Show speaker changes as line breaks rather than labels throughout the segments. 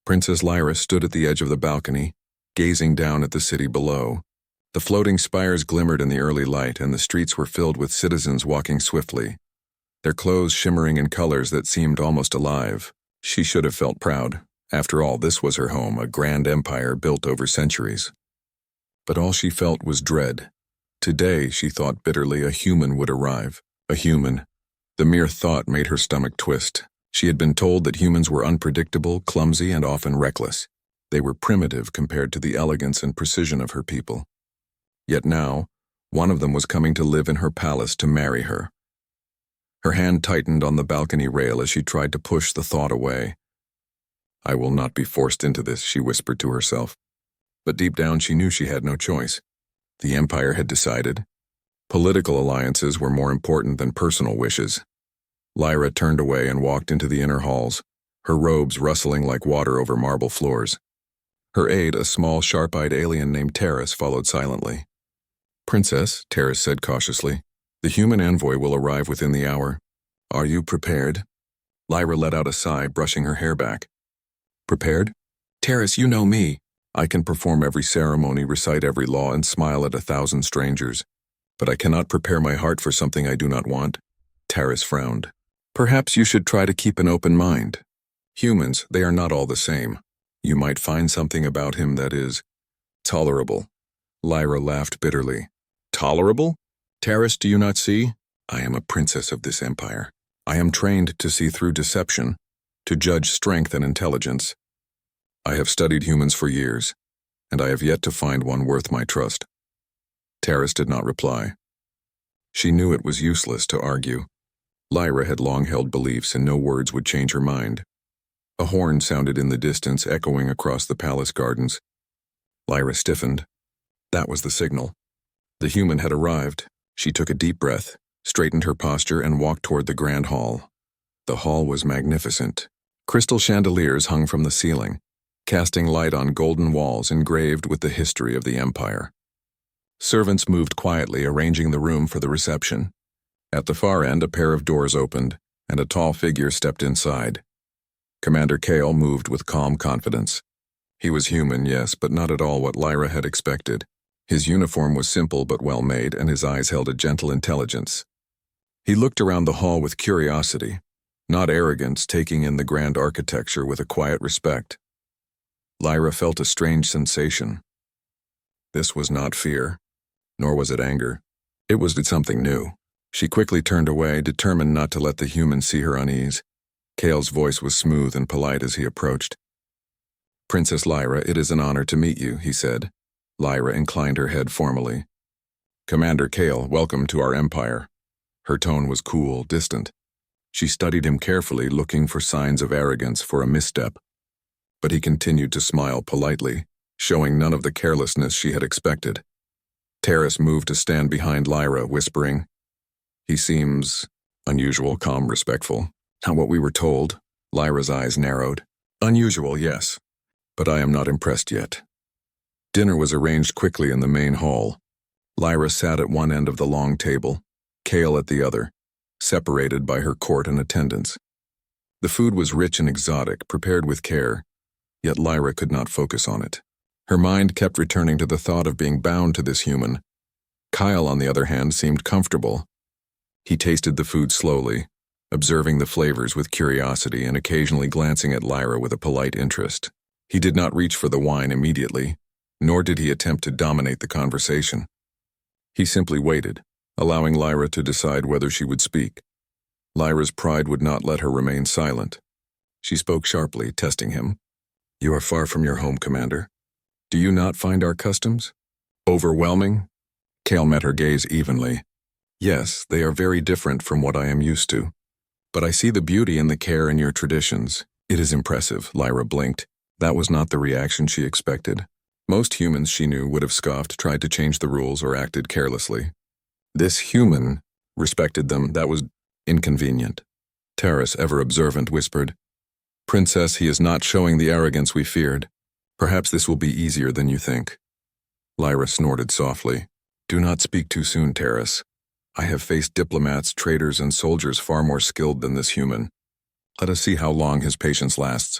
Princess Lyra stood at the edge of the balcony, gazing down at the city below. The floating spires glimmered in the early light, and the streets were filled with citizens walking swiftly, their clothes shimmering in colors that seemed almost alive. She should have felt proud. After all, this was her home, a grand empire built over centuries. But all she felt was dread. Today, she thought bitterly, a human would arrive. A human. The mere thought made her stomach twist. She had been told that humans were unpredictable, clumsy, and often reckless. They were primitive compared to the elegance and precision of her people. Yet now, one of them was coming to live in her palace to marry her. Her hand tightened on the balcony rail as she tried to push the thought away. "I will not be forced into this," she whispered to herself. But deep down she knew she had no choice. The empire had decided. Political alliances were more important than personal wishes. Lyra turned away and walked into the inner halls, her robes rustling like water over marble floors. Her aide, a small, sharp-eyed alien named Terrace, followed silently. "Princess," Terrace said cautiously, "the human envoy will arrive within the hour. Are you prepared?" Lyra let out a sigh, brushing her hair back. "Prepared? Terrace, you know me. I can perform every ceremony, recite every law, and smile at 1,000 strangers. But I cannot prepare my heart for something I do not want." Terrace frowned. "Perhaps you should try to keep an open mind. Humans, they are not all the same. You might find something about him that is tolerable." Lyra laughed bitterly. "Tolerable? Terrace, do you not see? I am a princess of this empire. I am trained to see through deception, to judge strength and intelligence. I have studied humans for years, and I have yet to find one worth my trust." Terrace did not reply. She knew it was useless to argue. Lyra had long held beliefs, and no words would change her mind. A horn sounded in the distance, echoing across the palace gardens. Lyra stiffened. That was the signal. The human had arrived. She took a deep breath, straightened her posture, and walked toward the grand hall. The hall was magnificent. Crystal chandeliers hung from the ceiling, casting light on golden walls engraved with the history of the empire. Servants moved quietly, arranging the room for the reception. At the far end, a pair of doors opened, and a tall figure stepped inside. Commander Kale moved with calm confidence. He was human, yes, but not at all what Lyra had expected. His uniform was simple but well-made, and his eyes held a gentle intelligence. He looked around the hall with curiosity, not arrogance, taking in the grand architecture with a quiet respect. Lyra felt a strange sensation. This was not fear, nor was it anger. It was something new. She quickly turned away, determined not to let the human see her unease. Kale's voice was smooth and polite as he approached. "Princess Lyra, it is an honor to meet you," he said. Lyra inclined her head formally. "Commander Kale, welcome to our empire." Her tone was cool, distant. She studied him carefully, looking for signs of arrogance, for a misstep. But he continued to smile politely, showing none of the carelessness she had expected. Terrace moved to stand behind Lyra, whispering, "He seems unusual, calm, respectful." "Not what we were told." Lyra's eyes narrowed. "Unusual, yes, but I am not impressed yet." Dinner was arranged quickly in the main hall. Lyra sat at one end of the long table, Kale at the other, separated by her court and attendants. The food was rich and exotic, prepared with care, yet Lyra could not focus on it. Her mind kept returning to the thought of being bound to this human. Kyle, on the other hand, seemed comfortable. He tasted the food slowly, observing the flavors with curiosity and occasionally glancing at Lyra with a polite interest. He did not reach for the wine immediately, nor did he attempt to dominate the conversation. He simply waited, allowing Lyra to decide whether she would speak. Lyra's pride would not let her remain silent. She spoke sharply, testing him. "You are far from your home, Commander. Do you not find our customs overwhelming?" Kale met her gaze evenly. "Yes, they are very different from what I am used to. But I see the beauty and the care in your traditions. It is impressive." Lyra blinked. That was not the reaction she expected. Most humans, she knew, would have scoffed, tried to change the rules, or acted carelessly. This human respected them. That was inconvenient. Terrace, ever observant, whispered, "Princess, he is not showing the arrogance we feared. Perhaps this will be easier than you think." Lyra snorted softly. "Do not speak too soon, Terrace. I have faced diplomats, traitors, and soldiers far more skilled than this human. Let us see how long his patience lasts."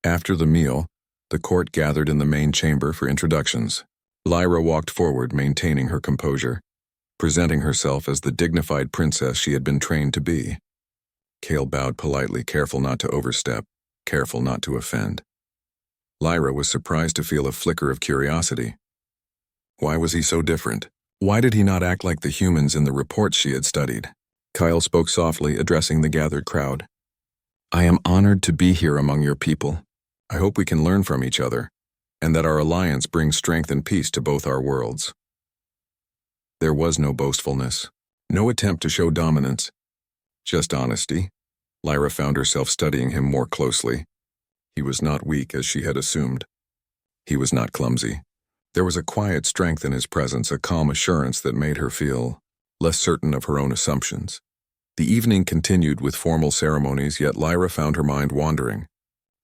After the meal, the court gathered in the main chamber for introductions. Lyra walked forward, maintaining her composure, presenting herself as the dignified princess she had been trained to be. Cale bowed politely, careful not to overstep, careful not to offend. Lyra was surprised to feel a flicker of curiosity. Why was he so different? Why did he not act like the humans in the reports she had studied? Kyle spoke softly, addressing the gathered crowd. I am honored to be here among your people. I hope we can learn from each other, and that our alliance brings strength and peace to both our worlds. There was no boastfulness, no attempt to show dominance, just honesty. Lyra found herself studying him more closely. He was not weak as she had assumed. He was not clumsy. There was a quiet strength in his presence, a calm assurance that made her feel less certain of her own assumptions. The evening continued with formal ceremonies, yet Lyra found her mind wandering.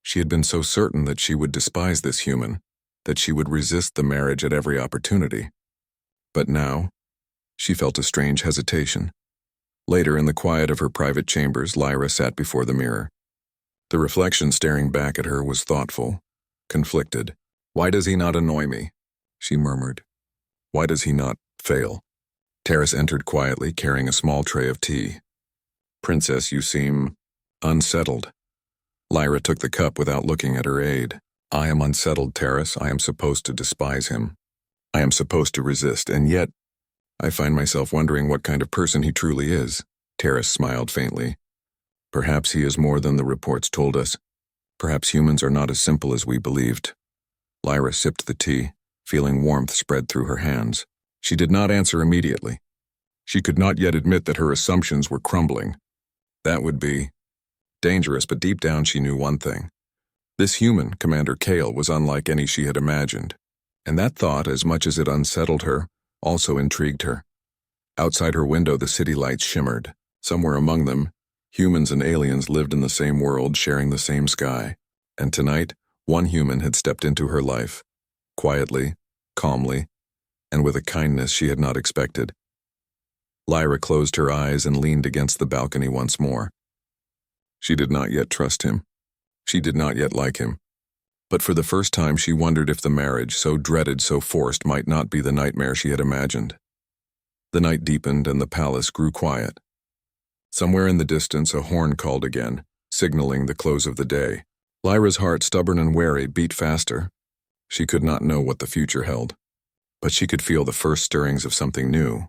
She had been so certain that she would despise this human, that she would resist the marriage at every opportunity. But now, she felt a strange hesitation. Later, in the quiet of her private chambers, Lyra sat before the mirror. The reflection staring back at her was thoughtful, conflicted. Why does he not annoy me? She murmured. Why does he not fail? Terrace entered quietly, carrying a small tray of tea. Princess, you seem unsettled. Lyra took the cup without looking at her aide. I am unsettled, Terrace. I am supposed to despise him. I am supposed to resist, and yet I find myself wondering what kind of person he truly is. Terrace smiled faintly. Perhaps he is more than the reports told us. Perhaps humans are not as simple as we believed. Lyra sipped the tea, feeling warmth spread through her hands. She did not answer immediately. She could not yet admit that her assumptions were crumbling. That would be dangerous, but deep down she knew one thing. This human, Commander Cale, was unlike any she had imagined. And that thought, as much as it unsettled her, also intrigued her. Outside her window, the city lights shimmered. Somewhere among them, humans and aliens lived in the same world, sharing the same sky. And tonight, one human had stepped into her life, quietly, calmly, and with a kindness she had not expected. Lyra closed her eyes and leaned against the balcony once more. She did not yet trust him. She did not yet like him. But for the first time she wondered if the marriage, so dreaded, so forced, might not be the nightmare she had imagined. The night deepened and the palace grew quiet. Somewhere in the distance a horn called again, signaling the close of the day. Lyra's heart, stubborn and wary, beat faster. She could not know what the future held, but she could feel the first stirrings of something new.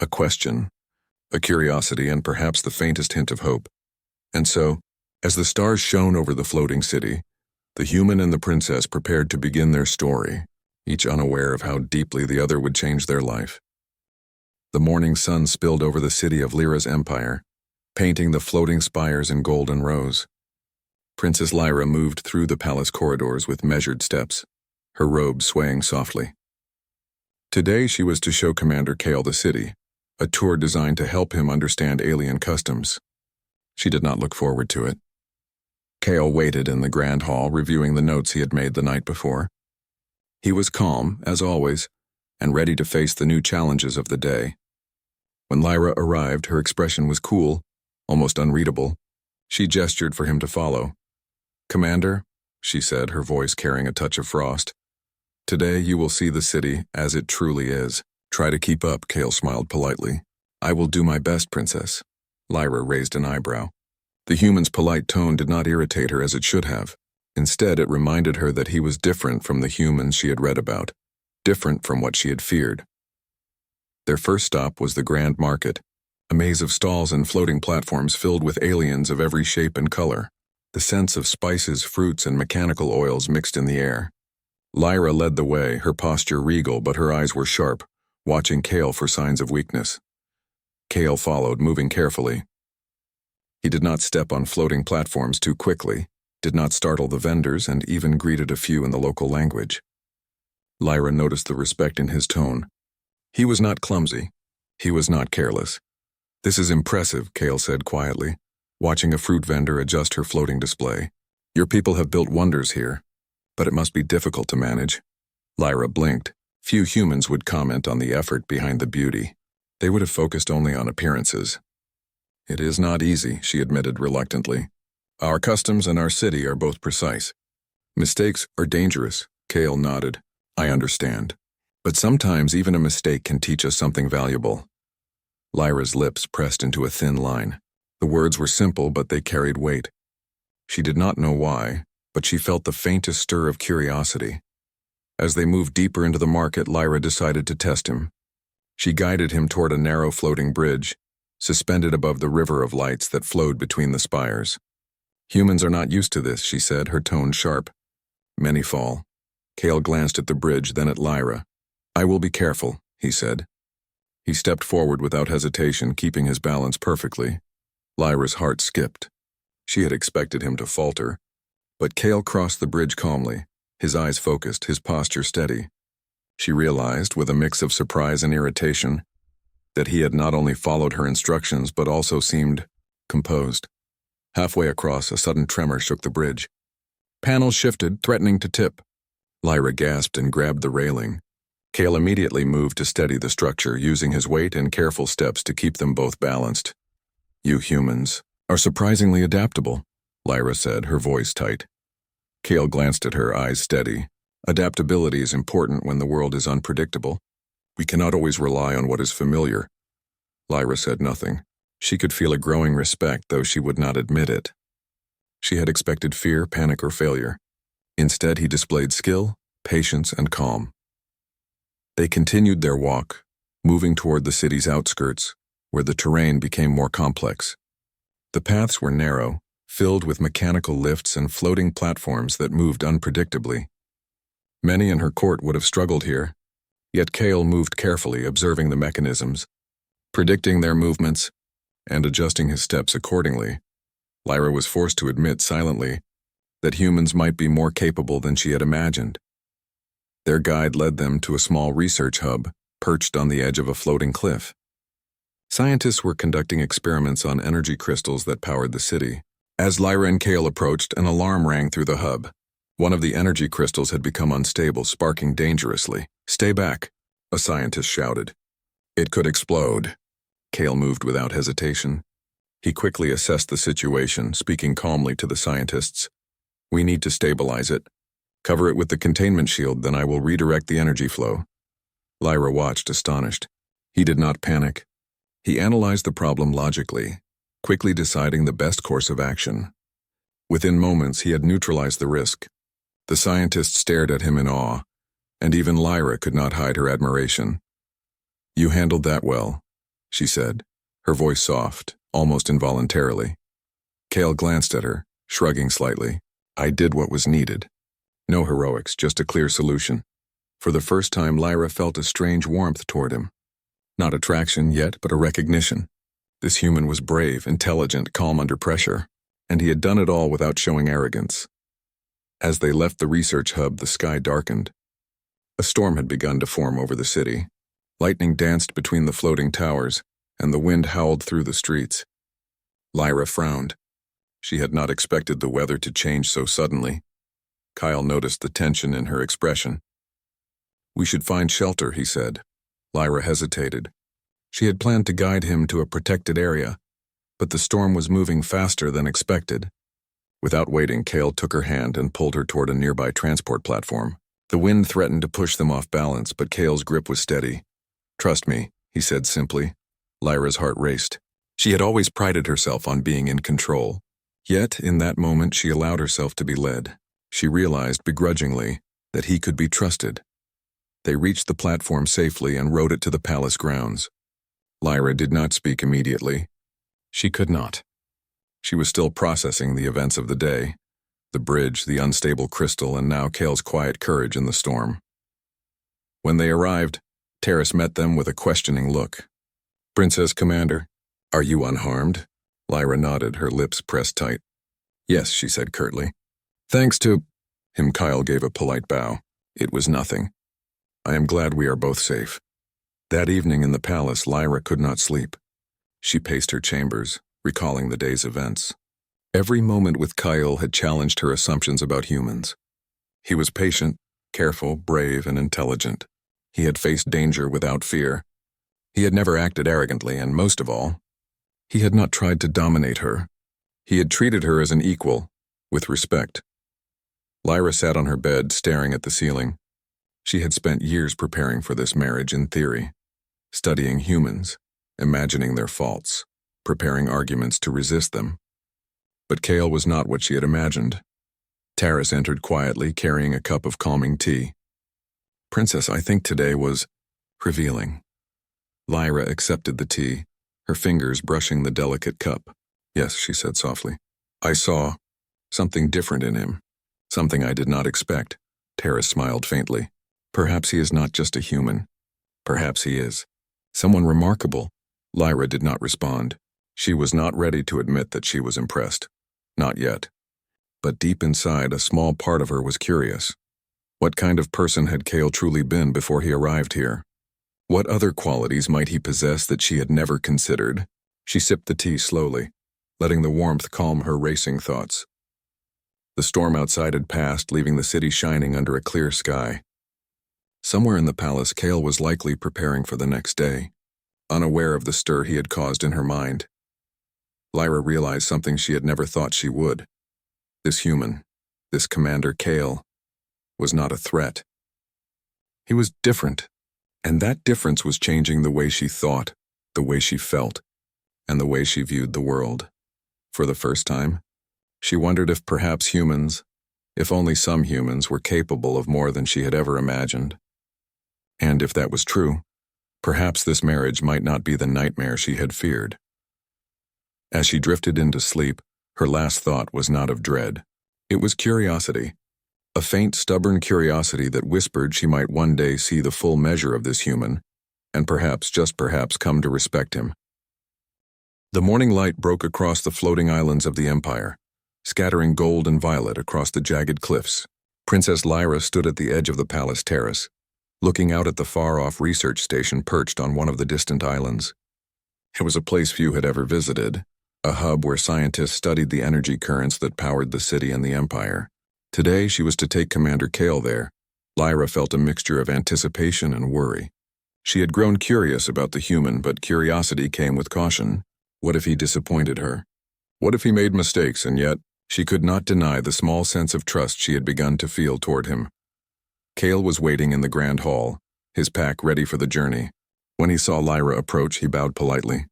A question, a curiosity, and perhaps the faintest hint of hope. And so, as the stars shone over the floating city, the human and the princess prepared to begin their story, each unaware of how deeply the other would change their life. The morning sun spilled over the city of Lyra's empire, painting the floating spires in gold and rose. Princess Lyra moved through the palace corridors with measured steps, her robe swaying softly. Today she was to show Commander Cale the city, a tour designed to help him understand alien customs. She did not look forward to it. Cale waited in the grand hall, reviewing the notes he had made the night before. He was calm, as always, and ready to face the new challenges of the day. When Lyra arrived, her expression was cool, almost unreadable. She gestured for him to follow. Commander, she said, her voice carrying a touch of frost. Today you will see the city as it truly is. Try to keep up, Cale smiled politely. I will do my best, Princess. Lyra raised an eyebrow. The human's polite tone did not irritate her as it should have. Instead, it reminded her that he was different from the humans she had read about, different from what she had feared. Their first stop was the Grand Market, a maze of stalls and floating platforms filled with aliens of every shape and color. The scents of spices, fruits, and mechanical oils mixed in the air. Lyra led the way, her posture regal, but her eyes were sharp, watching Cale for signs of weakness. Cale followed, moving carefully. He did not step on floating platforms too quickly, did not startle the vendors, and even greeted a few in the local language. Lyra noticed the respect in his tone. He was not clumsy. He was not careless. This is impressive, Cale said quietly, watching a fruit vendor adjust her floating display. Your people have built wonders here, but it must be difficult to manage. Lyra blinked. Few humans would comment on the effort behind the beauty. They would have focused only on appearances. It is not easy, she admitted reluctantly. Our customs and our city are both precise. Mistakes are dangerous, Kale nodded. I understand. But sometimes even a mistake can teach us something valuable. Lyra's lips pressed into a thin line. The words were simple, but they carried weight. She did not know why, but she felt the faintest stir of curiosity. As they moved deeper into the market, Lyra decided to test him. She guided him toward a narrow floating bridge, suspended above the river of lights that flowed between the spires. Humans are not used to this, she said, her tone sharp. Many fall. Kale glanced at the bridge, then at Lyra. I will be careful, he said. He stepped forward without hesitation, keeping his balance perfectly. Lyra's heart skipped. She had expected him to falter. But Kale crossed the bridge calmly, his eyes focused, his posture steady. She realized, with a mix of surprise and irritation, that he had not only followed her instructions but also seemed composed. Halfway across, a sudden tremor shook the bridge. Panels shifted, threatening to tip. Lyra gasped and grabbed the railing. Kale immediately moved to steady the structure, using his weight and careful steps to keep them both balanced. You humans are surprisingly adaptable, Lyra said, her voice tight. Kale glanced at her, eyes steady. Adaptability is important when the world is unpredictable. We cannot always rely on what is familiar. Lyra said nothing. She could feel a growing respect, though she would not admit it. She had expected fear, panic, or failure. Instead, he displayed skill, patience, and calm. They continued their walk, moving toward the city's outskirts, where the terrain became more complex. The paths were narrow, filled with mechanical lifts and floating platforms that moved unpredictably. Many in her court would have struggled here, yet Kale moved carefully, observing the mechanisms, predicting their movements, and adjusting his steps accordingly. Lyra was forced to admit silently that humans might be more capable than she had imagined. Their guide led them to a small research hub, perched on the edge of a floating cliff. Scientists were conducting experiments on energy crystals that powered the city. As Lyra and Kale approached, an alarm rang through the hub. One of the energy crystals had become unstable, sparking dangerously. Stay back, a scientist shouted. It could explode. Kale moved without hesitation. He quickly assessed the situation, speaking calmly to the scientists. We need to stabilize it. Cover it with the containment shield, then I will redirect the energy flow. Lyra watched, astonished. He did not panic. He analyzed the problem logically, quickly deciding the best course of action. Within moments, he had neutralized the risk. The scientists stared at him in awe, and even Lyra could not hide her admiration. You handled that well, she said, her voice soft, almost involuntarily. Kale glanced at her, shrugging slightly. I did what was needed. No heroics, just a clear solution. For the first time, Lyra felt a strange warmth toward him. Not attraction yet, but a recognition. This human was brave, intelligent, calm under pressure, and he had done it all without showing arrogance. As they left the research hub, the sky darkened. A storm had begun to form over the city. Lightning danced between the floating towers, and the wind howled through the streets. Lyra frowned. She had not expected the weather to change so suddenly. Kyle noticed the tension in her expression. We should find shelter, he said. Lyra hesitated. She had planned to guide him to a protected area, but the storm was moving faster than expected. Without waiting, Kale took her hand and pulled her toward a nearby transport platform. The wind threatened to push them off balance, but Kale's grip was steady. Trust me, he said simply. Lyra's heart raced. She had always prided herself on being in control. Yet, in that moment, she allowed herself to be led. She realized, begrudgingly, that he could be trusted. They reached the platform safely and rode it to the palace grounds. Lyra did not speak immediately. She could not. She was still processing the events of the day, the bridge, the unstable crystal, and now Kale's quiet courage in the storm. When they arrived, Terrace met them with a questioning look. Princess Commander, are you unharmed? Lyra nodded, her lips pressed tight. Yes, she said curtly. Thanks to him, Kyle gave a polite bow. It was nothing. I am glad we are both safe. That evening in the palace, Lyra could not sleep. She paced her chambers, recalling the day's events. Every moment with Kyle had challenged her assumptions about humans. He was patient, careful, brave, and intelligent. He had faced danger without fear. He had never acted arrogantly, and most of all, he had not tried to dominate her. He had treated her as an equal, with respect. Lyra sat on her bed, staring at the ceiling. She had spent years preparing for this marriage in theory, studying humans, imagining their faults, preparing arguments to resist them. But Kale was not what she had imagined. Taris entered quietly, carrying a cup of calming tea. "Princess, I think today was revealing." Lyra accepted the tea, her fingers brushing the delicate cup. "Yes," she said softly. "I saw something different in him, something I did not expect." Taris smiled faintly. "Perhaps he is not just a human. Perhaps he is someone remarkable." Lyra did not respond. She was not ready to admit that she was impressed. Not yet. But deep inside, a small part of her was curious. What kind of person had Kale truly been before he arrived here? What other qualities might he possess that she had never considered? She sipped the tea slowly, letting the warmth calm her racing thoughts. The storm outside had passed, leaving the city shining under a clear sky. Somewhere in the palace, Kale was likely preparing for the next day, unaware of the stir he had caused in her mind. Lyra realized something she had never thought she would. This human, this Commander Kale, was not a threat. He was different, and that difference was changing the way she thought, the way she felt, and the way she viewed the world. For the first time, she wondered if perhaps humans, if only some humans, were capable of more than she had ever imagined. And if that was true, perhaps this marriage might not be the nightmare she had feared. As she drifted into sleep, her last thought was not of dread. It was curiosity, a faint, stubborn curiosity that whispered she might one day see the full measure of this human, and perhaps, just perhaps, come to respect him. The morning light broke across the floating islands of the Empire, scattering gold and violet across the jagged cliffs. Princess Lyra stood at the edge of the palace terrace, looking out at the far-off research station perched on one of the distant islands. It was a place few had ever visited, a hub where scientists studied the energy currents that powered the city and the Empire. Today she was to take Commander Kale there. Lyra felt a mixture of anticipation and worry. She had grown curious about the human, but curiosity came with caution. What if he disappointed her? What if he made mistakes? And yet, she could not deny the small sense of trust she had begun to feel toward him. Kale was waiting in the grand hall, his pack ready for the journey. When he saw Lyra approach, he bowed politely.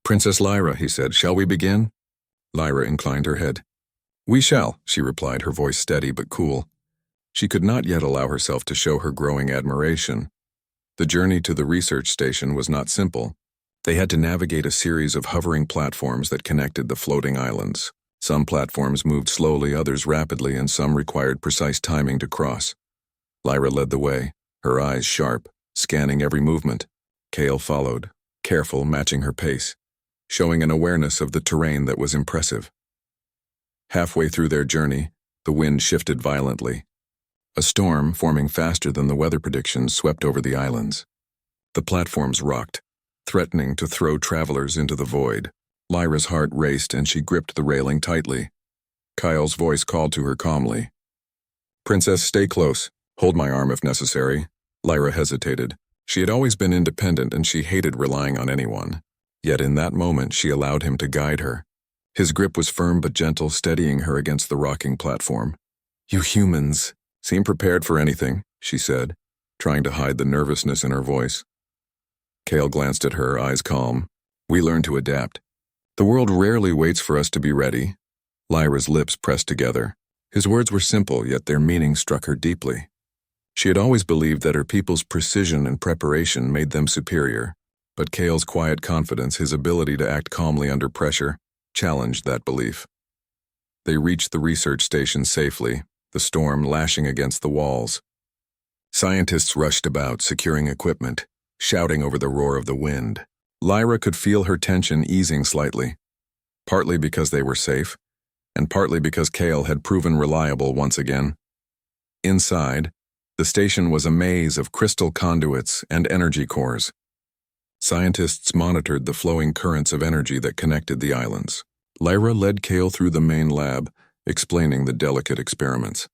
"Princess Lyra," he said, "shall we begin?" Lyra inclined her head. "We shall," she replied, her voice steady but cool. She could not yet allow herself to show her growing admiration. The journey to the research station was not simple. They had to navigate a series of hovering platforms that connected the floating islands. Some platforms moved slowly, others rapidly, and some required precise timing to cross. Lyra led the way, her eyes sharp, scanning every movement. Kale followed, careful, matching her pace, showing an awareness of the terrain that was impressive. Halfway through their journey, the wind shifted violently. A storm, forming faster than the weather predictions, swept over the islands. The platforms rocked, threatening to throw travelers into the void. Lyra's heart raced and she gripped the railing tightly. Kyle's voice called to her calmly. "Princess, stay close. Hold my arm if necessary." Lyra hesitated. She had always been independent and she hated relying on anyone. Yet in that moment she allowed him to guide her. His grip was firm but gentle, steadying her against the rocking platform. "You humans seem prepared for anything," she said, trying to hide the nervousness in her voice. Kale glanced at her, eyes calm. "We learn to adapt. The world rarely waits for us to be ready." Lyra's lips pressed together. His words were simple, yet their meaning struck her deeply. She had always believed that her people's precision and preparation made them superior, but Kale's quiet confidence, his ability to act calmly under pressure, challenged that belief. They reached the research station safely, the storm lashing against the walls. Scientists rushed about, securing equipment, shouting over the roar of the wind. Lyra could feel her tension easing slightly, partly because they were safe, and partly because Kale had proven reliable once again. Inside, the station was a maze of crystal conduits and energy cores. Scientists monitored the flowing currents of energy that connected the islands. Lyra led Kale through the main lab, explaining the delicate experiments.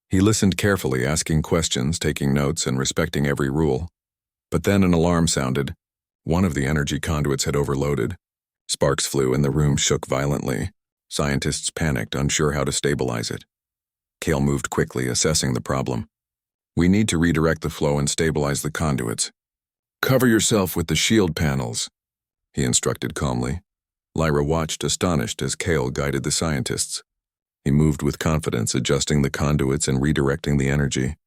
He listened carefully, asking questions, taking notes, and respecting every rule. But then an alarm sounded. One of the energy conduits had overloaded. Sparks flew and the room shook violently. Scientists panicked, unsure how to stabilize it. Kale moved quickly, assessing the problem. We need to redirect the flow and stabilize the conduits. Cover yourself with the shield panels, he instructed calmly. Lyra watched, astonished, as Kale guided the scientists. He moved with confidence, adjusting the conduits and redirecting the energy.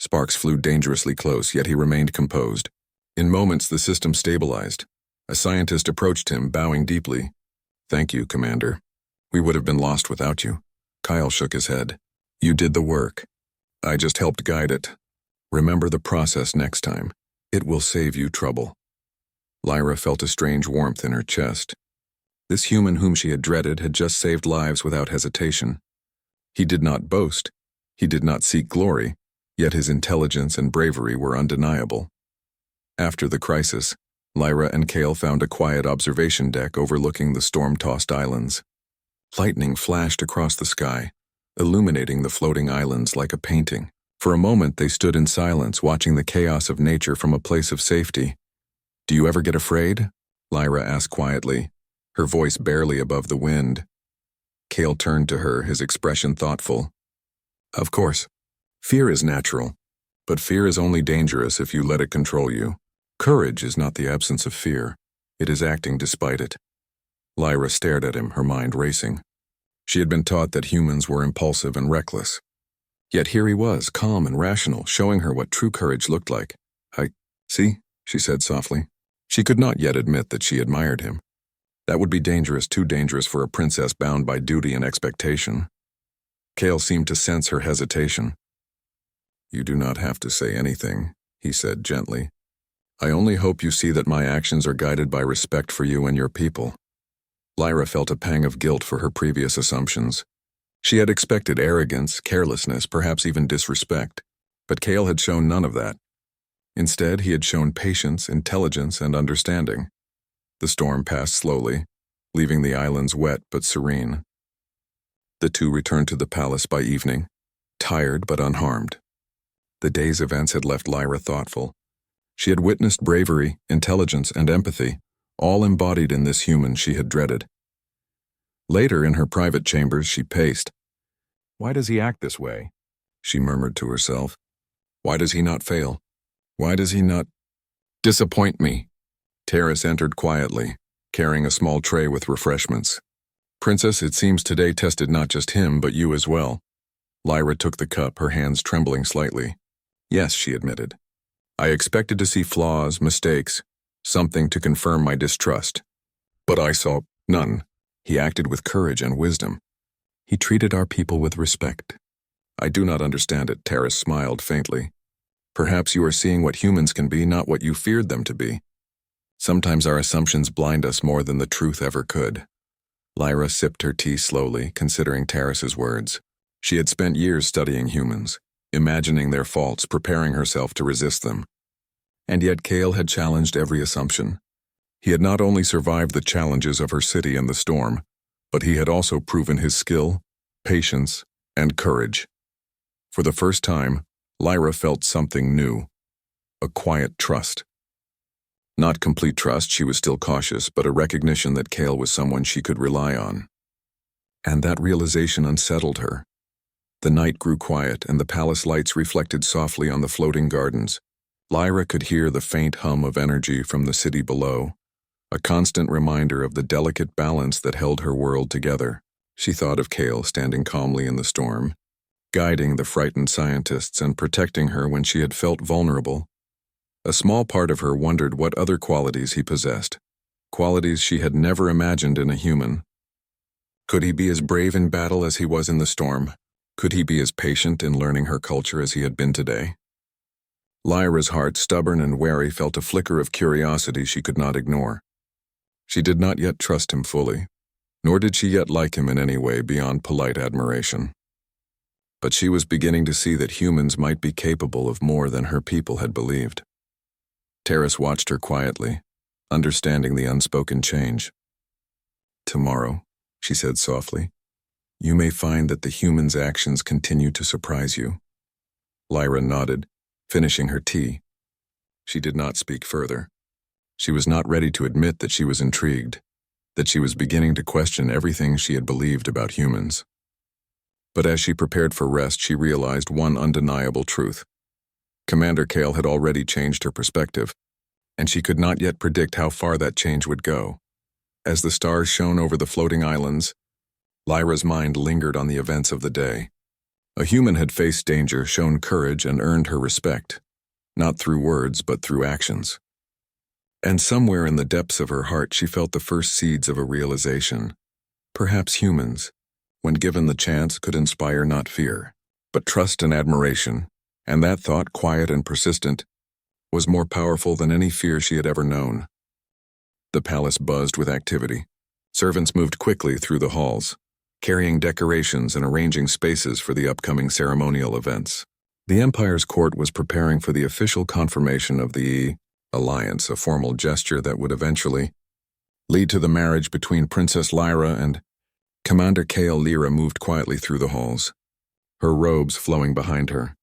Sparks flew dangerously close, yet he remained composed. In moments, the system stabilized. A scientist approached him, bowing deeply. Thank you, Commander. We would have been lost without you. Kyle shook his head. You did the work. I just helped guide it. Remember the process next time. It will save you trouble. Lyra felt a strange warmth in her chest. This human whom she had dreaded had just saved lives without hesitation. He did not boast. He did not seek glory, yet his intelligence and bravery were undeniable. After the crisis, Lyra and Kale found a quiet observation deck overlooking the storm-tossed islands. Lightning flashed across the sky, illuminating the floating islands like a painting. For a moment, they stood in silence, watching the chaos of nature from a place of safety. Do you ever get afraid? Lyra asked quietly, her voice barely above the wind. Kale turned to her, his expression thoughtful. Of course. Fear is natural, but fear is only dangerous if you let it control you. Courage is not the absence of fear. It is acting despite it. Lyra stared at him, her mind racing. She had been taught that humans were impulsive and reckless. Yet here he was, calm and rational, showing her what true courage looked like. See, she said softly. She could not yet admit that she admired him. That would be dangerous, too dangerous for a princess bound by duty and expectation. Kale seemed to sense her hesitation. You do not have to say anything, he said gently. I only hope you see that my actions are guided by respect for you and your people. Lyra felt a pang of guilt for her previous assumptions. She had expected arrogance, carelessness, perhaps even disrespect, but Kale had shown none of that. Instead, he had shown patience, intelligence, and understanding. The storm passed slowly, leaving the islands wet but serene. The two returned to the palace by evening, tired but unharmed. The day's events had left Lyra thoughtful. She had witnessed bravery, intelligence, and empathy, all embodied in this human she had dreaded. Later, in her private chambers, she paced. Why does he act this way? She murmured to herself. Why does he not fail? Why does he not disappoint me? Terrace entered quietly, carrying a small tray with refreshments. Princess, it seems today tested not just him, but you as well. Lyra took the cup, her hands trembling slightly. Yes, she admitted. I expected to see flaws, mistakes, something to confirm my distrust. But I saw none. He acted with courage and wisdom. He treated our people with respect. I do not understand it, Terrace smiled faintly. Perhaps you are seeing what humans can be, not what you feared them to be. Sometimes our assumptions blind us more than the truth ever could. Lyra sipped her tea slowly, considering Terrace's words. She had spent years studying humans, imagining their faults, preparing herself to resist them. And yet Kale had challenged every assumption. He had not only survived the challenges of her city and the storm, but he had also proven his skill, patience, and courage. For the first time, Lyra felt something new, a quiet trust. Not complete trust, she was still cautious, but a recognition that Kale was someone she could rely on. And that realization unsettled her. The night grew quiet, and the palace lights reflected softly on the floating gardens. Lyra could hear the faint hum of energy from the city below, a constant reminder of the delicate balance that held her world together. She thought of Kale standing calmly in the storm, guiding the frightened scientists and protecting her when she had felt vulnerable. A small part of her wondered what other qualities he possessed, qualities she had never imagined in a human. Could he be as brave in battle as he was in the storm? Could he be as patient in learning her culture as he had been today? Lyra's heart, stubborn and wary, felt a flicker of curiosity she could not ignore. She did not yet trust him fully, nor did she yet like him in any way beyond polite admiration. But she was beginning to see that humans might be capable of more than her people had believed. Terrace watched her quietly, understanding the unspoken change. Tomorrow, she said softly, you may find that the human's actions continue to surprise you. Lyra nodded, finishing her tea. She did not speak further. She was not ready to admit that she was intrigued, that she was beginning to question everything she had believed about humans. But as she prepared for rest, she realized one undeniable truth. Commander Kale had already changed her perspective, and she could not yet predict how far that change would go. As the stars shone over the floating islands, Lyra's mind lingered on the events of the day. A human had faced danger, shown courage, and earned her respect, not through words but through actions. And somewhere in the depths of her heart she felt the first seeds of a realization. Perhaps humans, when given the chance, could inspire not fear, but trust and admiration, and that thought, quiet and persistent, was more powerful than any fear she had ever known. The palace buzzed with activity. Servants moved quickly through the halls, carrying decorations and arranging spaces for the upcoming ceremonial events. The Empire's court was preparing for the official confirmation of the alliance, a formal gesture that would eventually lead to the marriage between Princess Lyra and Commander Kale. Lyra moved quietly through the halls, her robes flowing behind her.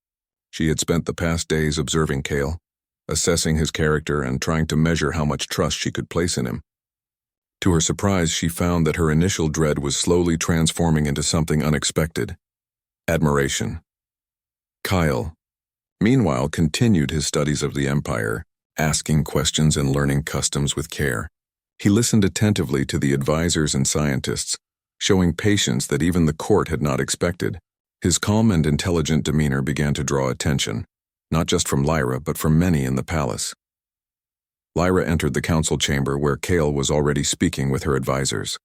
She had spent the past days observing Kale, assessing his character and trying to measure how much trust she could place in him. To her surprise, she found that her initial dread was slowly transforming into something unexpected: admiration. Kyle, meanwhile, continued his studies of the Empire, asking questions and learning customs with care. He listened attentively to the advisors and scientists, showing patience that even the court had not expected. His calm and intelligent demeanor began to draw attention, not just from Lyra but from many in the palace. Lyra entered the council chamber where Kale was already speaking with her advisors.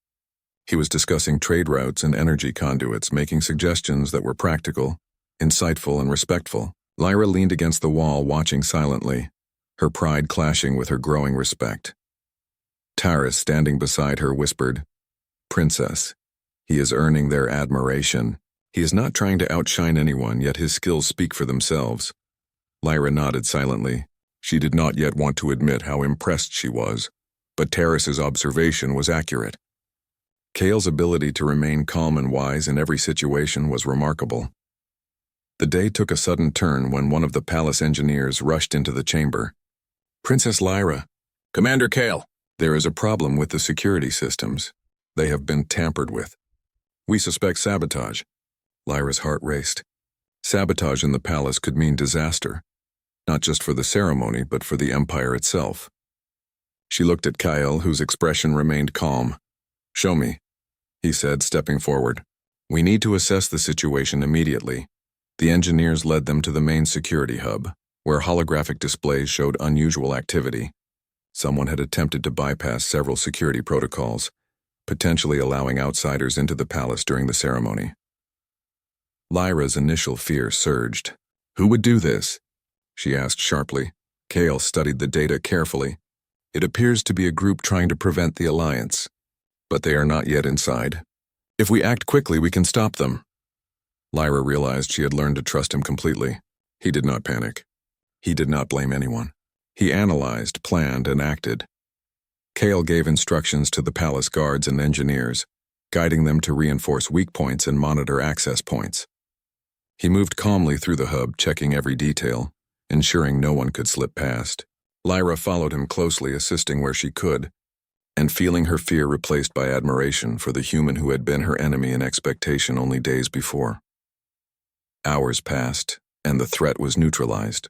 He was discussing trade routes and energy conduits, making suggestions that were practical, insightful, and respectful. Lyra leaned against the wall, watching silently, her pride clashing with her growing respect. Taris, standing beside her, whispered, "Princess, he is earning their admiration. He is not trying to outshine anyone, yet his skills speak for themselves." Lyra nodded silently. She did not yet want to admit how impressed she was, but Taris's observation was accurate. Kale's ability to remain calm and wise in every situation was remarkable. The day took a sudden turn when one of the palace engineers rushed into the chamber. "Princess Lyra." "Commander Kale." "There is a problem with the security systems. They have been tampered with. We suspect sabotage." Lyra's heart raced. Sabotage in the palace could mean disaster, not just for the ceremony but for the Empire itself. She looked at Kyle, whose expression remained calm. "Show me," he said, stepping forward. "We need to assess the situation immediately." The engineers led them to the main security hub, where holographic displays showed unusual activity. Someone had attempted to bypass several security protocols, potentially allowing outsiders into the palace during the ceremony. Lyra's initial fear surged. "Who would do this?" she asked sharply. Kale studied the data carefully. "It appears to be a group trying to prevent the alliance, but they are not yet inside. If we act quickly, we can stop them." Lyra realized she had learned to trust him completely. He did not panic. He did not blame anyone. He analyzed, planned, and acted. Kale gave instructions to the palace guards and engineers, guiding them to reinforce weak points and monitor access points. He moved calmly through the hub, checking every detail, ensuring no one could slip past. Lyra followed him closely, assisting where she could, and feeling her fear replaced by admiration for the human who had been her enemy in expectation only days before. Hours passed, and the threat was neutralized.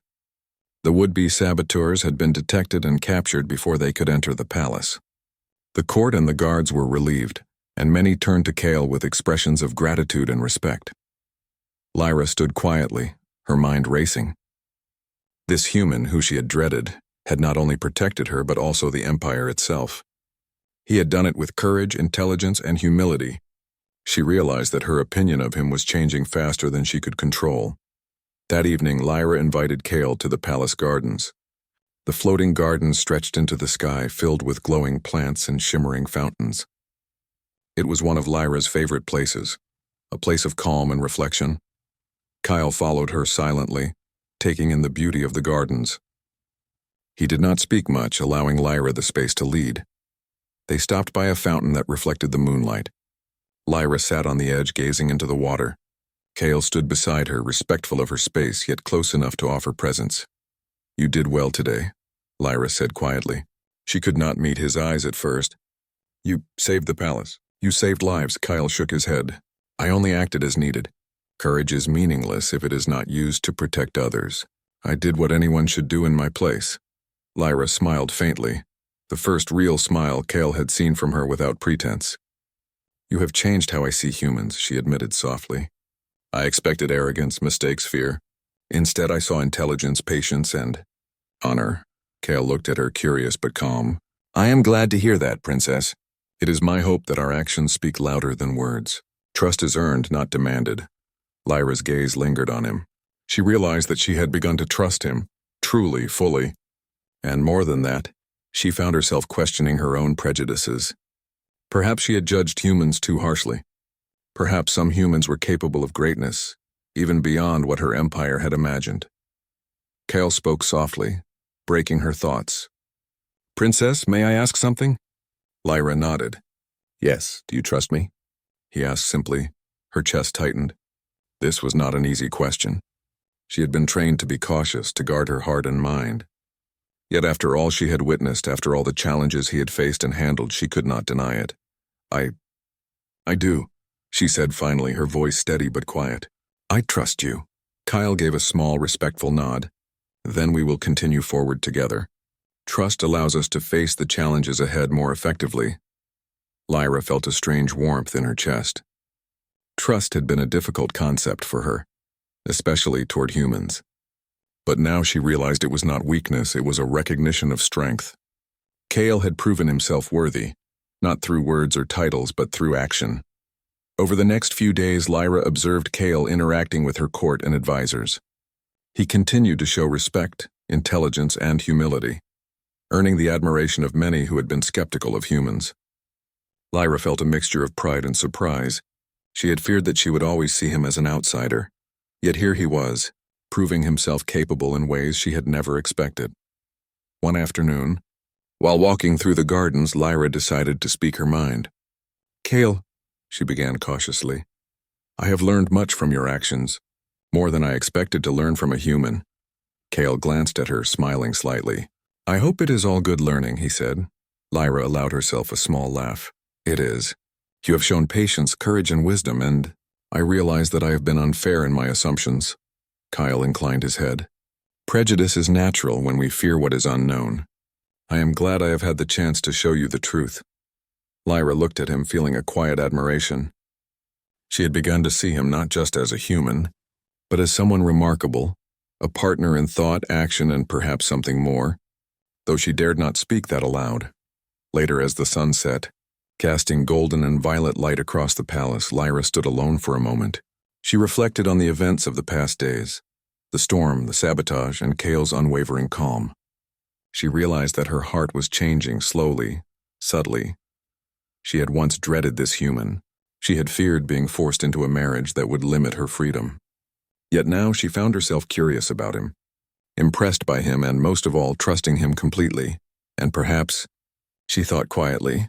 The would-be saboteurs had been detected and captured before they could enter the palace. The court and the guards were relieved, and many turned to Kale with expressions of gratitude and respect. Lyra stood quietly, her mind racing. This human, who she had dreaded, had not only protected her but also the Empire itself. He had done it with courage, intelligence, and humility. She realized that her opinion of him was changing faster than she could control. That evening, Lyra invited Kale to the palace gardens. The floating gardens stretched into the sky, filled with glowing plants and shimmering fountains. It was one of Lyra's favorite places, a place of calm and reflection. Kyle followed her silently, taking in the beauty of the gardens. He did not speak much, allowing Lyra the space to lead. They stopped by a fountain that reflected the moonlight. Lyra sat on the edge, gazing into the water. Kale stood beside her, respectful of her space, yet close enough to offer presence. "You did well today," Lyra said quietly. She could not meet his eyes at first. "You saved the palace. You saved lives." Kyle shook his head. "I only acted as needed. Courage is meaningless if it is not used to protect others. I did what anyone should do in my place. Lyra smiled faintly, the first real smile Cale had seen from her without pretense. You have changed how I see humans, she admitted softly. I expected arrogance, mistakes, fear. Instead, I saw intelligence, patience, and honor. Cale looked at her, curious but calm. I am glad to hear that, Princess. It is my hope that our actions speak louder than words. Trust is earned, not demanded. Lyra's gaze lingered on him. She realized that she had begun to trust him, truly, fully. And more than that, she found herself questioning her own prejudices. Perhaps she had judged humans too harshly. Perhaps some humans were capable of greatness, even beyond what her empire had imagined. Cale spoke softly, breaking her thoughts. Princess, may I ask something? Lyra nodded. Yes, do you trust me? He asked simply, her chest tightened. This was not an easy question. She had been trained to be cautious, to guard her heart and mind. Yet after all she had witnessed, after all the challenges he had faced and handled, she could not deny it. I do, she said finally, her voice steady but quiet. I trust you. Kyle gave a small, respectful nod. Then we will continue forward together. Trust allows us to face the challenges ahead more effectively. Lyra felt a strange warmth in her chest. Trust had been a difficult concept for her, especially toward humans. But now she realized it was not weakness, it was a recognition of strength. Cale had proven himself worthy, not through words or titles, but through action. Over the next few days, Lyra observed Cale interacting with her court and advisors. He continued to show respect, intelligence, and humility, earning the admiration of many who had been skeptical of humans. Lyra felt a mixture of pride and surprise. She had feared that she would always see him as an outsider. Yet here he was, proving himself capable in ways she had never expected. One afternoon, while walking through the gardens, Lyra decided to speak her mind. Cale, she began cautiously, I have learned much from your actions, more than I expected to learn from a human. Cale glanced at her, smiling slightly. I hope it is all good learning, he said. Lyra allowed herself a small laugh. It is. You have shown patience, courage, and wisdom, and I realize that I have been unfair in my assumptions. Kyle inclined his head. Prejudice is natural when we fear what is unknown. I am glad I have had the chance to show you the truth. Lyra looked at him, feeling a quiet admiration. She had begun to see him not just as a human, but as someone remarkable, a partner in thought, action, and perhaps something more, though she dared not speak that aloud. Later, as the sun set, casting golden and violet light across the palace, Lyra stood alone for a moment. She reflected on the events of the past days, the storm, the sabotage, and Cale's unwavering calm. She realized that her heart was changing slowly, subtly. She had once dreaded this human. She had feared being forced into a marriage that would limit her freedom. Yet now she found herself curious about him, impressed by him, and most of all, trusting him completely. And perhaps, she thought quietly,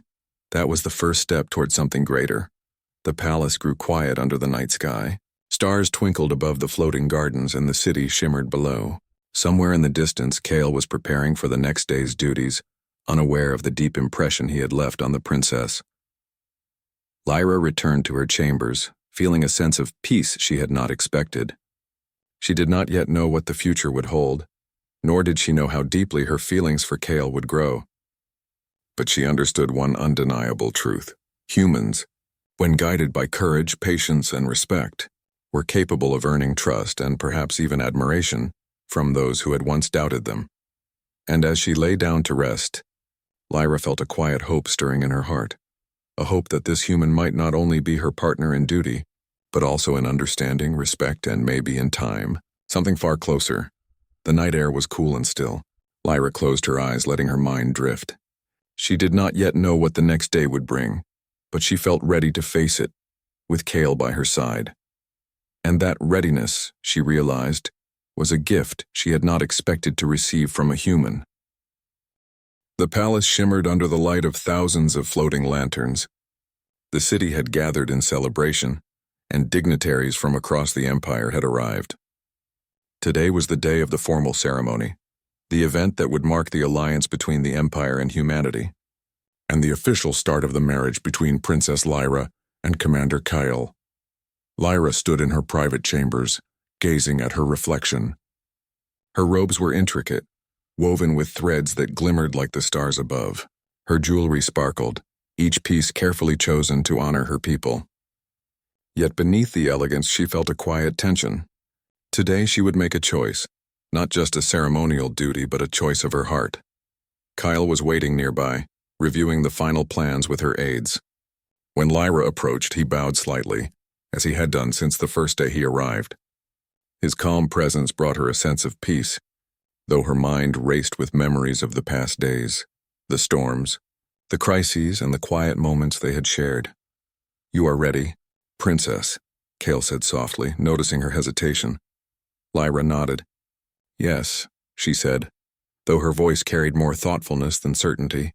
that was the first step toward something greater. The palace grew quiet under the night sky. Stars twinkled above the floating gardens and the city shimmered below. Somewhere in the distance, Cale was preparing for the next day's duties, unaware of the deep impression he had left on the princess. Lyra returned to her chambers, feeling a sense of peace she had not expected. She did not yet know what the future would hold, nor did she know how deeply her feelings for Cale would grow. But she understood one undeniable truth. Humans, when guided by courage, patience, and respect, were capable of earning trust and perhaps even admiration from those who had once doubted them. And as she lay down to rest, Lyra felt a quiet hope stirring in her heart, a hope that this human might not only be her partner in duty, but also in understanding, respect, and maybe in time, something far closer. The night air was cool and still. Lyra closed her eyes, letting her mind drift. She did not yet know what the next day would bring, but she felt ready to face it, with Cale by her side. And that readiness, she realized, was a gift she had not expected to receive from a human. The palace shimmered under the light of thousands of floating lanterns. The city had gathered in celebration, and dignitaries from across the empire had arrived. Today was the day of the formal ceremony, the event that would mark the alliance between the empire and humanity, and the official start of the marriage between Princess Lyra and Commander Kyle. Lyra stood in her private chambers, gazing at her reflection. Her robes were intricate, woven with threads that glimmered like the stars above. Her jewelry sparkled, each piece carefully chosen to honor her people. Yet beneath the elegance she felt a quiet tension. Today she would make a choice, not just a ceremonial duty but a choice of her heart. Kyle was waiting nearby, reviewing the final plans with her aides. When Lyra approached, he bowed slightly, as he had done since the first day he arrived. His calm presence brought her a sense of peace, though her mind raced with memories of the past days, the storms, the crises, and the quiet moments they had shared. "You are ready, Princess," Kale said softly, noticing her hesitation. Lyra nodded. "Yes," she said, though her voice carried more thoughtfulness than certainty.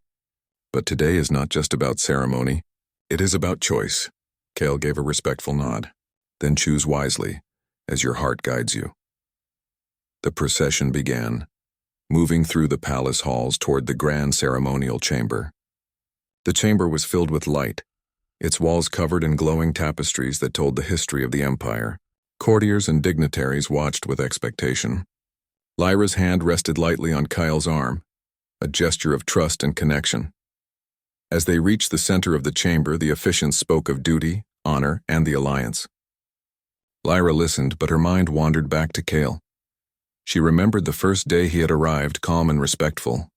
"But today is not just about ceremony. It is about choice." Kale gave a respectful nod. "Then choose wisely, as your heart guides you." The procession began, moving through the palace halls toward the grand ceremonial chamber. The chamber was filled with light, its walls covered in glowing tapestries that told the history of the empire. Courtiers and dignitaries watched with expectation. Lyra's hand rested lightly on Kyle's arm, a gesture of trust and connection. As they reached the center of the chamber, the officiants spoke of duty, honor, and the alliance. Lyra listened, but her mind wandered back to Kale. She remembered the first day he had arrived, calm and respectful.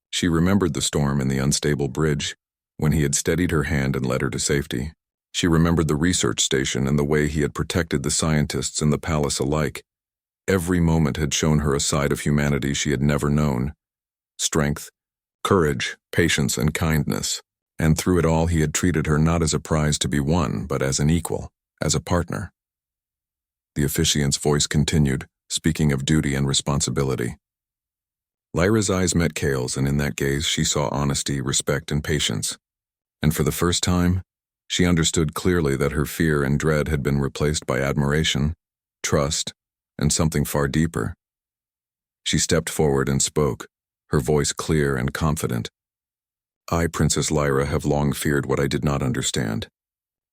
She remembered the storm in the unstable bridge, when he had steadied her hand and led her to safety. She remembered the research station and the way he had protected the scientists and the palace alike. Every moment had shown her a side of humanity she had never known. Strength, courage, patience, and kindness. And through it all he had treated her not as a prize to be won, but as an equal, as a partner. The officiant's voice continued, speaking of duty and responsibility. Lyra's eyes met Kale's, and in that gaze she saw honesty, respect, and patience. And for the first time, she understood clearly that her fear and dread had been replaced by admiration, trust, and something far deeper. She stepped forward and spoke, her voice clear and confident. "I, Princess Lyra, have long feared what I did not understand.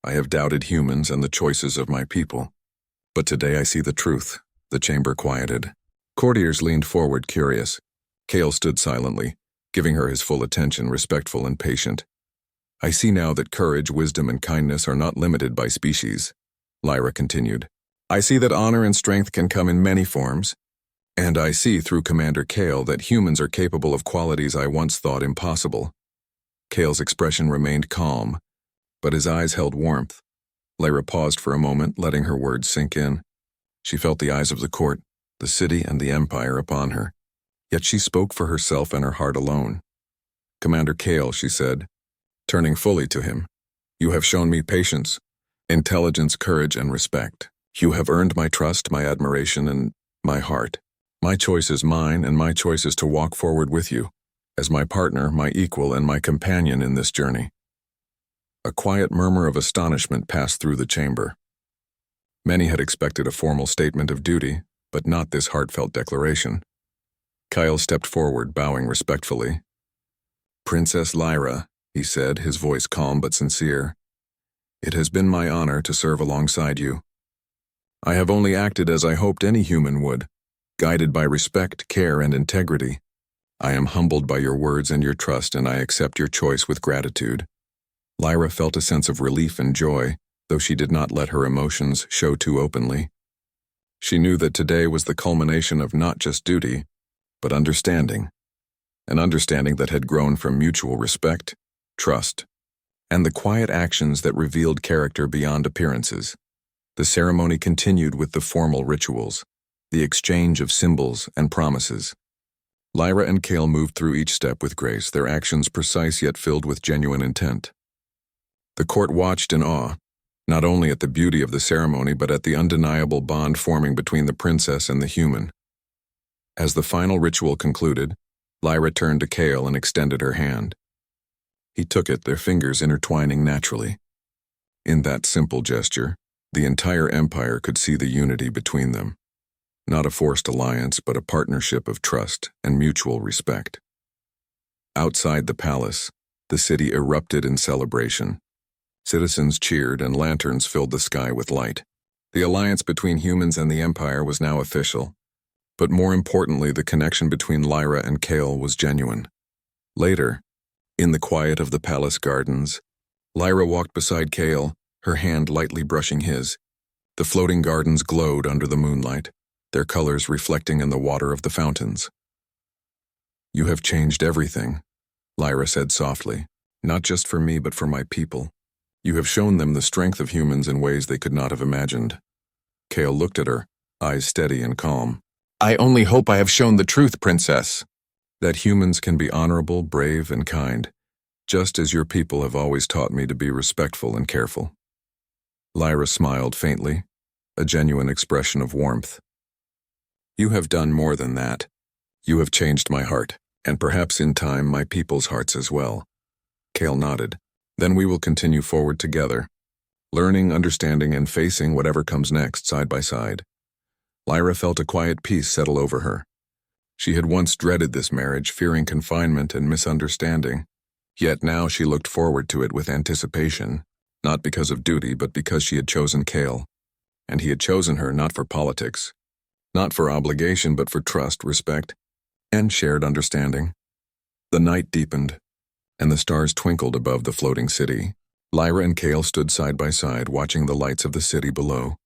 I have doubted humans and the choices of my people. But today I see the truth." The chamber quieted. Courtiers leaned forward, curious. Kale stood silently, giving her his full attention, respectful and patient. "I see now that courage, wisdom, and kindness are not limited by species," Lyra continued. "I see that honor and strength can come in many forms. And I see through Commander Kale that humans are capable of qualities I once thought impossible." Kale's expression remained calm, but his eyes held warmth. Lyra paused for a moment, letting her words sink in. She felt the eyes of the court, the city, and the empire upon her. Yet she spoke for herself and her heart alone. "Commander Kale," she said, turning fully to him, "you have shown me patience, intelligence, courage, and respect. You have earned my trust, my admiration, and my heart. My choice is mine, and my choice is to walk forward with you, as my partner, my equal, and my companion in this journey." A quiet murmur of astonishment passed through the chamber. Many had expected a formal statement of duty, but not this heartfelt declaration. Kyle stepped forward, bowing respectfully. "Princess Lyra," he said, his voice calm but sincere, "it has been my honor to serve alongside you. I have only acted as I hoped any human would, guided by respect, care, and integrity. I am humbled by your words and your trust, and I accept your choice with gratitude." Lyra felt a sense of relief and joy, though she did not let her emotions show too openly. She knew that today was the culmination of not just duty, but understanding. An understanding that had grown from mutual respect, trust, and the quiet actions that revealed character beyond appearances. The ceremony continued with the formal rituals, the exchange of symbols and promises. Lyra and Kale moved through each step with grace, their actions precise yet filled with genuine intent. The court watched in awe, not only at the beauty of the ceremony but at the undeniable bond forming between the princess and the human. As the final ritual concluded, Lyra turned to Kale and extended her hand. He took it, their fingers intertwining naturally. In that simple gesture, the entire empire could see the unity between them. Not a forced alliance, but a partnership of trust and mutual respect. Outside the palace, the city erupted in celebration. Citizens cheered and lanterns filled the sky with light. The alliance between humans and the Empire was now official. But more importantly, the connection between Lyra and Kale was genuine. Later, in the quiet of the palace gardens, Lyra walked beside Kale, her hand lightly brushing his. The floating gardens glowed under the moonlight, their colors reflecting in the water of the fountains. "You have changed everything," Lyra said softly, "not just for me but for my people. You have shown them the strength of humans in ways they could not have imagined." Kale looked at her, eyes steady and calm. "I only hope I have shown the truth, Princess. That humans can be honorable, brave, and kind, just as your people have always taught me to be respectful and careful." Lyra smiled faintly, a genuine expression of warmth. "You have done more than that. You have changed my heart, and perhaps in time my people's hearts as well." Kale nodded. "Then we will continue forward together, learning, understanding, and facing whatever comes next side by side." Lyra felt a quiet peace settle over her. She had once dreaded this marriage, fearing confinement and misunderstanding. Yet now she looked forward to it with anticipation, not because of duty but because she had chosen Kale. And he had chosen her not for politics, not for obligation but for trust, respect, and shared understanding. The night deepened, and the stars twinkled above the floating city. Lyra and Kale stood side by side, watching the lights of the city below.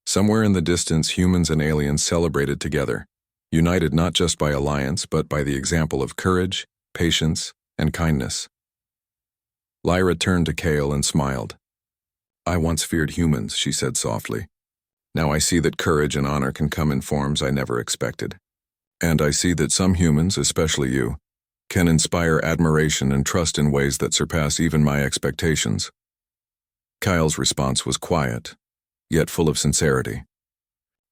Somewhere in the distance, humans and aliens celebrated together, united not just by alliance but by the example of courage, patience, and kindness. Lyra turned to Kale and smiled. "I once feared humans," she said softly. "Now I see that courage and honor can come in forms I never expected. And I see that some humans, especially you, can inspire admiration and trust in ways that surpass even my expectations." Kyle's response was quiet, yet full of sincerity.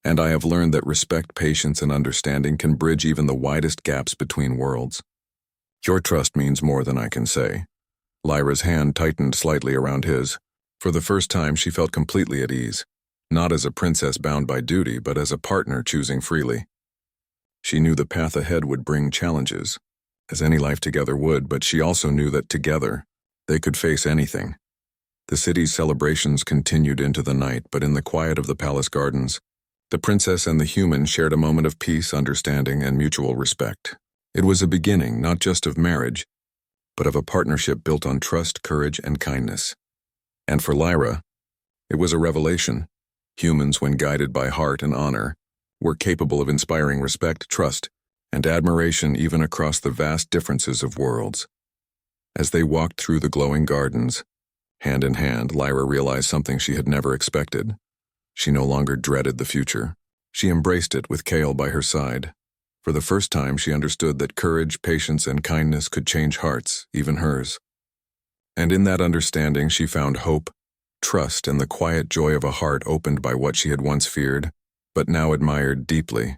"And I have learned that respect, patience, and understanding can bridge even the widest gaps between worlds. Your trust means more than I can say." Lyra's hand tightened slightly around his. For the first time she felt completely at ease, not as a princess bound by duty but as a partner choosing freely. She knew the path ahead would bring challenges, as any life together would, but she also knew that together they could face anything. The city's celebrations continued into the night, but in the quiet of the palace gardens, the princess and the human shared a moment of peace, understanding, and mutual respect. It was a beginning not just of marriage, but of a partnership built on trust, courage, and kindness. And for Lyra, it was a revelation. Humans, when guided by heart and honor, were capable of inspiring respect, trust, and admiration even across the vast differences of worlds. As they walked through the glowing gardens, hand in hand, Lyra realized something she had never expected. She no longer dreaded the future. She embraced it with Kale by her side. For the first time, she understood that courage, patience, and kindness could change hearts, even hers. And in that understanding, she found hope, trust, and the quiet joy of a heart opened by what she had once feared, but now admired deeply.